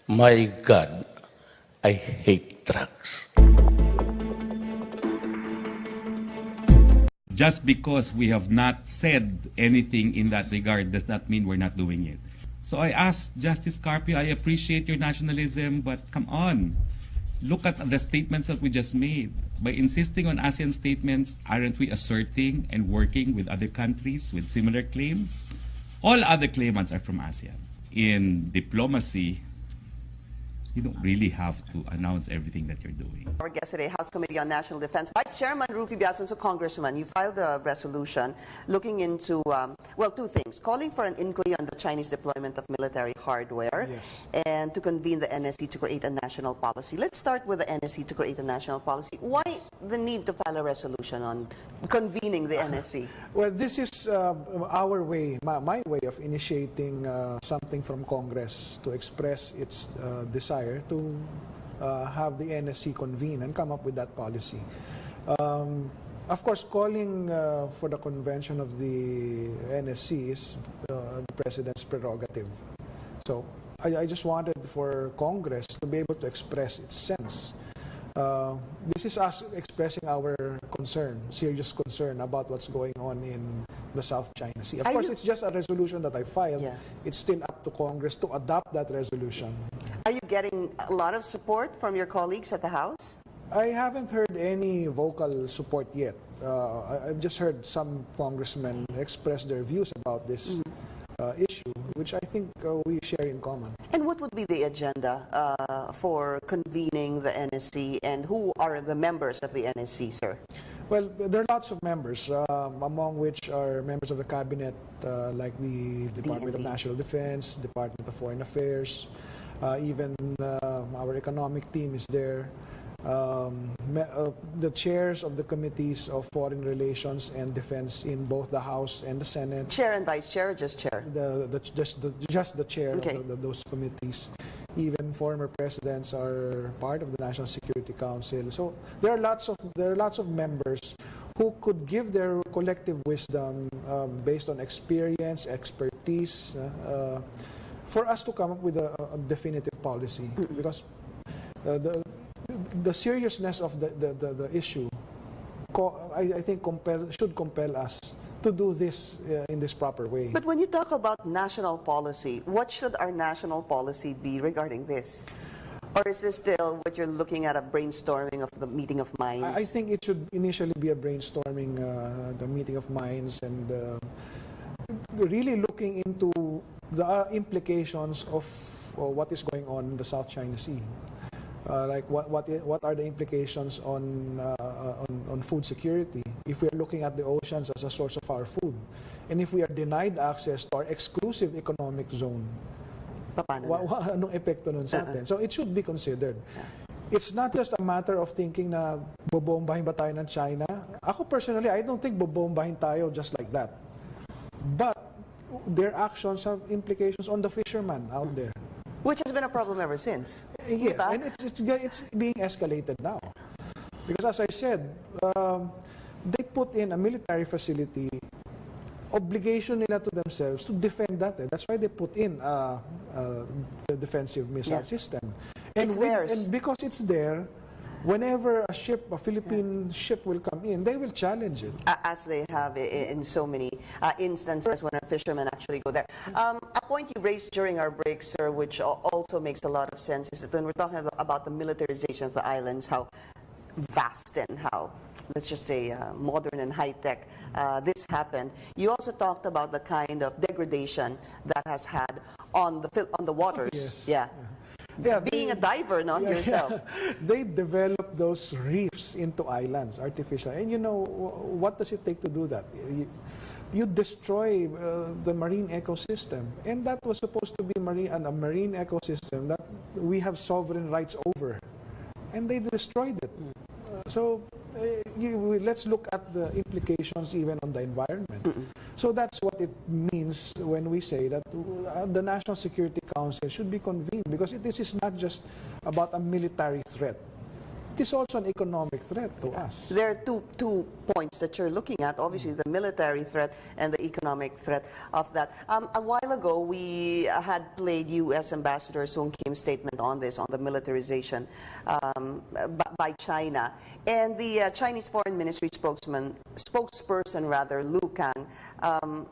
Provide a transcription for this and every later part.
My God, I hate drugs. Just because we have not said anything in that regard does not mean we're not doing it. So I asked Justice Carpio, I appreciate your nationalism, but come on. Look at the statements that we just made. By insisting on ASEAN statements, aren't we asserting and working with other countries with similar claims? All other claimants are from ASEAN. In diplomacy, you don't really have to announce everything that you're doing. Our guest today, House Committee on National Defense, Vice Chairman Rufy Biason. So, Congressman, you filed a resolution looking into, well, two things: calling for an inquiry on the Chinese deployment of military hardware, yes, and to convene the NSC to create a national policy. Let's start with the NSC to create a national policy. Why the need to file a resolution on convening the NSC? Well, this is our way, my way of initiating something from Congress to express its desire to have the NSC convene and come up with that policy. Of course, calling for the convention of the NSC is the President's prerogative. So I just wanted for Congress to be able to express its sense. This is us expressing our concern, serious concern about what's going on in the South China Sea. Of course, it's just a resolution that I filed. Yeah. It's still up to Congress to adopt that resolution. Are you getting a lot of support from your colleagues at the House? I haven't heard any vocal support yet. I've just heard some congressmen express their views about this issue, which I think we share in common. And what would be the agenda for convening the NSC, and who are the members of the NSC, sir? Well, there are lots of members, among which are members of the cabinet, like the Department of National Defense, Department of Foreign Affairs, even our economic team is there. The chairs of the committees of foreign relations and defense in both the House and the Senate. Chair and vice chair, or just chair? Just the chair Okay. of those committees. Even former presidents are part of the National Security Council. So there are lots of members who could give their collective wisdom based on experience, expertise, for us to come up with a definitive policy. Because the seriousness of the issue, I think should compel us to do this in this proper way. But when you talk about national policy, what should our national policy be regarding this? Or is this still what you're looking at, a brainstorming of the meeting of minds? I think it should initially be a brainstorming, the meeting of minds, and really looking into the implications of what is going on in the South China Sea. Like what are the implications on food security if we are looking at the oceans as a source of our food, and if we are denied access to our exclusive economic zone, anong epekto nun sa atin? So it should be considered. It's not just a matter of thinking na bobombahin ba tayo ng China. Ako personally, I don't think bobombahin tayo just like that. But their actions have implications on the fisherman out there. Which has been a problem ever since. Yes, and it's being escalated now. Because as I said, they put in a military facility, obligation nila to themselves to defend that. That's why they put in the defensive missile system. And, and because it's there, whenever a Philippine ship will come in, they will challenge it. As they have in so many instances when our fishermen actually go there. A point you raised during our break, sir, which also makes a lot of sense, is that when we're talking about the militarization of the islands, how vast and how, let's just say, modern and high-tech this happened. You also talked about the kind of degradation that has had on the waters. Yes. Yeah. Yeah, being a diver, yourself. Yeah. They develop those reefs into islands, artificial. And you know, what does it take to do that? You destroy the marine ecosystem. And that was supposed to be a marine ecosystem that we have sovereign rights over. And they destroyed it. So let's look at the implications even on the environment. So that's what it means when we say that the National Security Council should be convened, because this is not just about a military threat. it is also an economic threat to us. There are two points that you're looking at, obviously the military threat and the economic threat of that. A while ago, we had played U.S. Ambassador Sung Kim's statement on this, on the militarization by China. And the Chinese Foreign Ministry spokesperson, Lu Kang,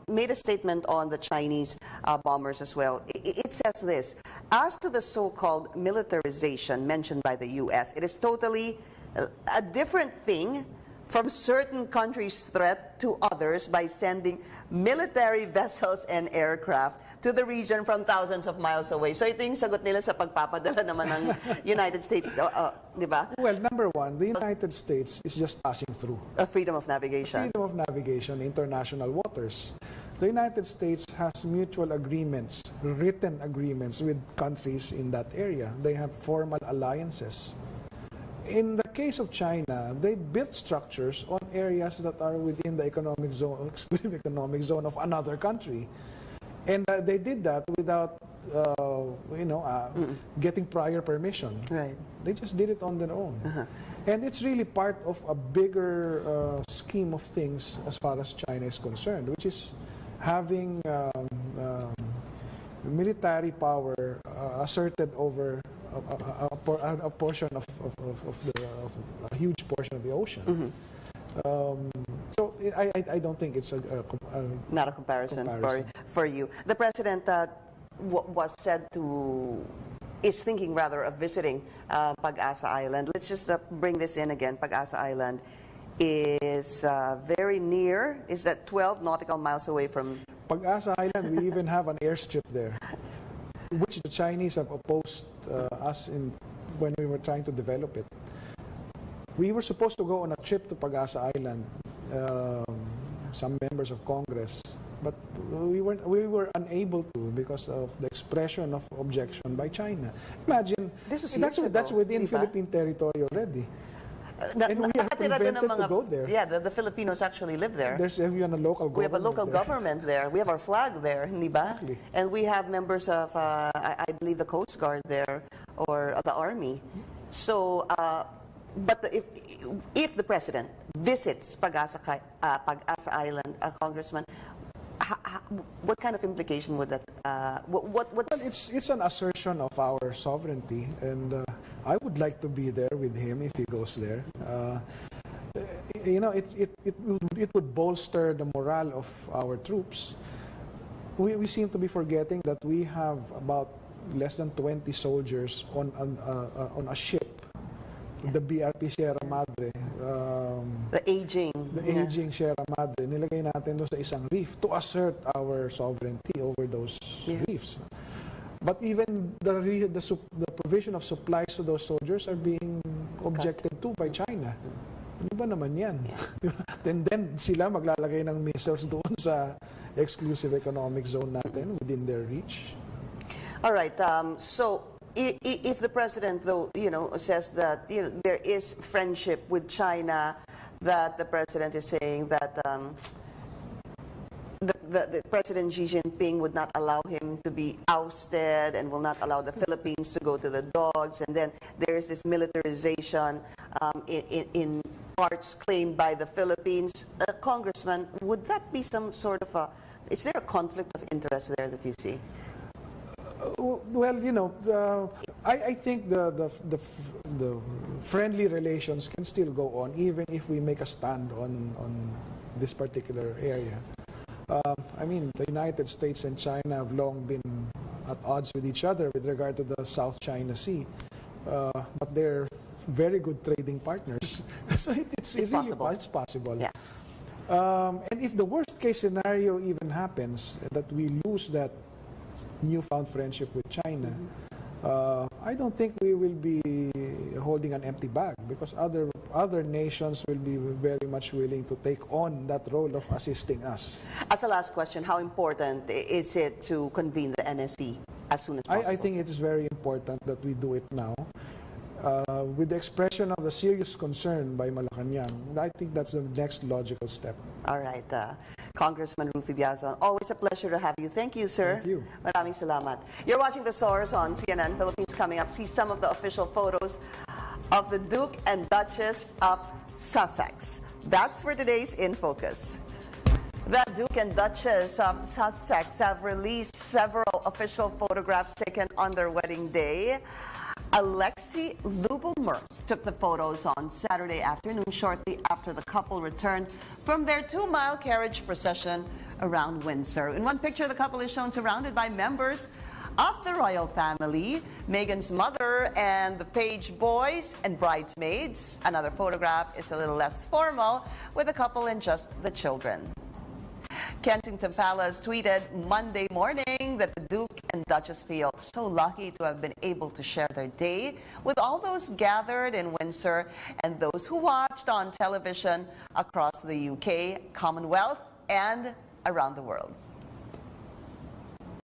made a statement on the Chinese bombers as well. It says this: as to the so-called militarization mentioned by the U.S., it is totally a different thing from certain countries' threat to others by sending military vessels and aircraft to the region from thousands of miles away. So ito yung sagot nila sa pagpapadala naman ng United States, di ba? Well, number one, the United States is just passing through. A freedom of navigation. Freedom of navigation, international waters. The United States has mutual agreements, written agreements with countries in that area. They have formal alliances. In the case of China, they built structures on areas that are within the economic zone, exclusive economic zone of another country. And they did that without, getting prior permission. Right. They just did it on their own. And it's really part of a bigger scheme of things as far as China is concerned, which is having military power asserted over a portion of a huge portion of the ocean. So I don't think it's not a comparison. For you. The president was said to, is thinking rather of visiting Pag-asa Island. Let's just bring this in again. Pag-asa Island is very near. Is that 12 nautical miles away from Pag-asa Island? We even have an airstrip there, which the Chinese have opposed us when we were trying to develop it. We were supposed to go on a trip to Pag-asa Island, some members of Congress, but we were unable to because of the expression of objection by China. Imagine, that's within Philippine territory already. And we are prevented to go there. Yeah, the Filipinos actually live there. There's even a local government. We have a local government there. We have our flag there, di ba? Exactly. And we have members of, I believe, the Coast Guard there or the Army. So, but if the president visits Pag-asa Island, Congressman, what kind of implication would that? Well, it's an assertion of our sovereignty, and I would like to be there with him if he goes there. It would bolster the morale of our troops. We seem to be forgetting that we have about less than 20 soldiers on a ship, the BRP Sierra Madre. The aging Sierra Madre, nilagay natin doon sa isang reef to assert our sovereignty over those reefs. But even the provision of supplies to those soldiers are being objected to by China. Ano ba naman yan? And then sila maglalagay ng missiles doon sa exclusive economic zone natin within their reach. All right. So if the president, though, says that there is friendship with China, that the president is saying that the President Xi Jinping would not allow him to be ousted and will not allow the Philippines to go to the dogs, and then there is this militarization in parts claimed by the Philippines. Congressman, would that be some sort of is there a conflict of interest there that you see? Well, I think the friendly relations can still go on even if we make a stand on this particular area. I mean, the United States and China have long been at odds with each other with regard to the South China Sea, but they're very good trading partners. So it's possible. It's possible. Yeah. And if the worst case scenario even happens, that we lose that newfound friendship with China, I don't think we will be holding an empty bag, because other nations will be very much willing to take on that role of assisting us. As a last question, how important is it to convene the NSC as soon as possible? I think it is very important that we do it now. With the expression of the serious concern by Malacanang, I think that's the next logical step. All right. Congressman Rufy Biazon, always a pleasure to have you. Thank you, sir. Thank you. Maraming salamat. You're watching The Source on CNN Philippines. Coming up, see some of the official photos of the Duke and Duchess of Sussex. That's for today's In Focus. The Duke and Duchess of Sussex have released several official photographs taken on their wedding day. Alexei Lubomyrs took the photos on Saturday afternoon, shortly after the couple returned from their 2-mile carriage procession around Windsor. In one picture, the couple is shown surrounded by members of the royal family, Meghan's mother and the page boys and bridesmaids. Another photograph is a little less formal, with the couple and just the children. Kensington Palace tweeted Monday morning that the Duke and Duchess feel so lucky to have been able to share their day with all those gathered in Windsor and those who watched on television across the UK, Commonwealth, and around the world.